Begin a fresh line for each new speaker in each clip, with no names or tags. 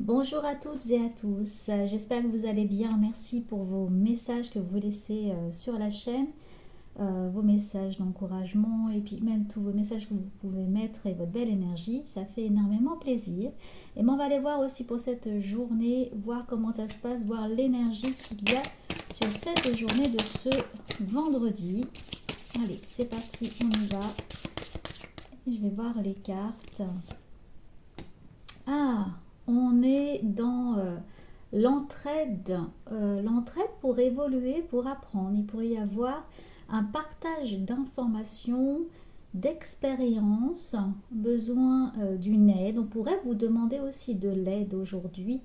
Bonjour à toutes et à tous, j'espère que vous allez bien. Merci pour vos messages que vous laissez sur la chaîne, vos messages d'encouragement et puis même tous vos messages que vous pouvez mettre et votre belle énergie, ça fait énormément plaisir. Et on va aller voir aussi pour cette journée, voir comment ça se passe, voir l'énergie qu'il y a sur cette journée de ce vendredi. Allez, c'est parti, on y va. Je vais voir les cartes. Ah, on est dans l'entraide. L'entraide pour évoluer, pour apprendre. Il pourrait y avoir un partage d'informations, d'expériences, besoin d'une aide. On pourrait vous demander aussi de l'aide aujourd'hui,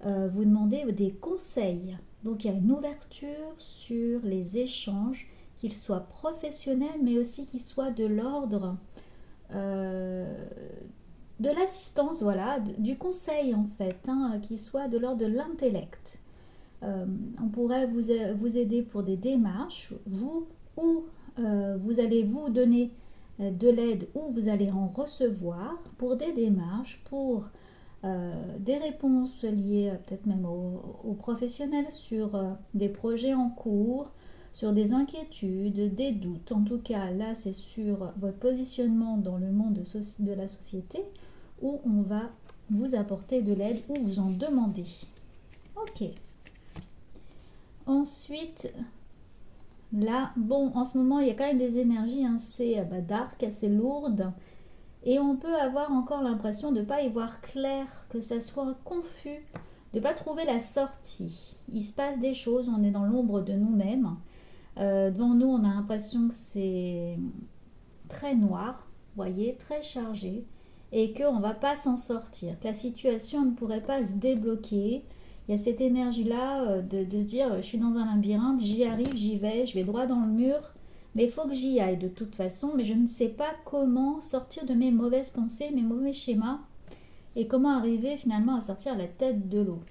vous demander des conseils. Donc il y a une ouverture sur les échanges, qu'ils soient professionnels, mais aussi qu'ils soient de l'ordre euh, de l'assistance, voilà, du conseil en fait, qui soit de l'ordre de l'intellect. On pourrait vous aider pour des démarches, vous, ou vous allez vous donner de l'aide ou vous allez en recevoir pour des démarches, pour des réponses liées peut-être même aux professionnels sur des projets en cours, sur des inquiétudes, des doutes. En tout cas, là, c'est sur votre positionnement dans le monde de la société où on va vous apporter de l'aide ou vous en demander. Ok. Ensuite, là, bon, en ce moment, il y a quand même des énergies assez dark, assez lourdes. Et on peut avoir encore l'impression de ne pas y voir clair, que ça soit confus, de ne pas trouver la sortie. Il se passe des choses, on est dans l'ombre de nous-mêmes. Devant nous, on a l'impression que c'est très noir, voyez, très chargé, et qu'on ne va pas s'en sortir, que la situation ne pourrait pas se débloquer. Il y a cette énergie-là de se dire, je suis dans un labyrinthe, j'y arrive, j'y vais, je vais droit dans le mur, mais il faut que j'y aille de toute façon, mais je ne sais pas comment sortir de mes mauvaises pensées, mes mauvais schémas, et comment arriver finalement à sortir la tête de l'eau.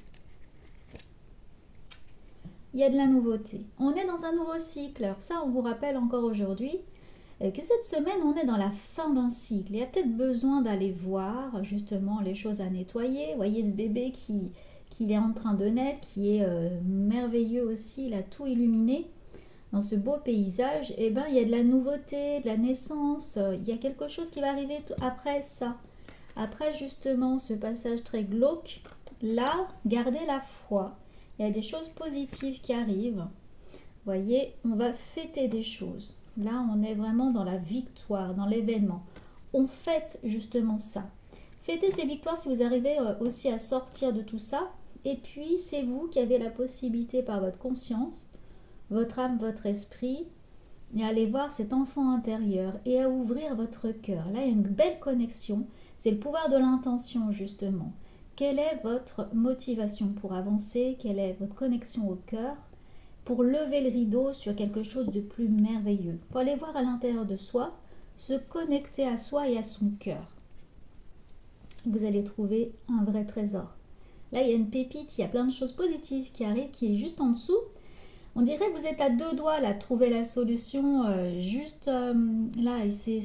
Il y a de la nouveauté. On est dans un nouveau cycle. Alors ça, on vous rappelle encore aujourd'hui que cette semaine, on est dans la fin d'un cycle. Il y a peut-être besoin d'aller voir justement les choses à nettoyer. Vous voyez ce bébé qui est en train de naître, qui est merveilleux aussi, il a tout illuminé dans ce beau paysage. Et ben, il y a de la nouveauté, de la naissance. Il y a quelque chose qui va arriver après ça. Après justement ce passage très glauque, là, gardez la foi. Il y a des choses positives qui arrivent. Vous voyez, on va fêter des choses. Là, on est vraiment dans la victoire, dans l'événement. On fête justement ça. Fêtez ces victoires si vous arrivez aussi à sortir de tout ça. Et puis, c'est vous qui avez la possibilité par votre conscience, votre âme, votre esprit, et à aller voir cet enfant intérieur et à ouvrir votre cœur. Là, il y a une belle connexion. C'est le pouvoir de l'intention, justement. Quelle est votre motivation pour avancer? Quelle est votre connexion au cœur? Pour lever le rideau sur quelque chose de plus merveilleux. Pour aller voir à l'intérieur de soi, se connecter à soi et à son cœur. Vous allez trouver un vrai trésor. Là, il y a une pépite, il y a plein de choses positives qui arrivent, qui est juste en dessous. On dirait que vous êtes à deux doigts là, de trouver la solution juste là. Et c'est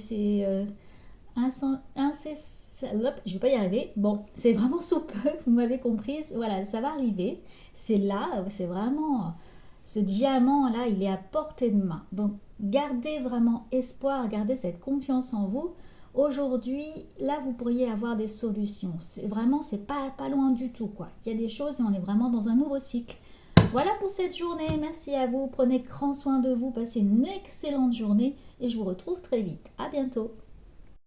je vais pas y arriver. Bon, c'est vraiment sous peu, vous m'avez comprise. Voilà, ça va arriver. C'est là, c'est vraiment ce diamant là, il est à portée de main. Donc, gardez vraiment espoir, gardez cette confiance en vous. Aujourd'hui, là, vous pourriez avoir des solutions. C'est vraiment, c'est pas loin du tout quoi. Il y a des choses et on est vraiment dans un nouveau cycle. Voilà pour cette journée. Merci à vous. Prenez grand soin de vous. Passez une excellente journée et je vous retrouve très vite. À bientôt.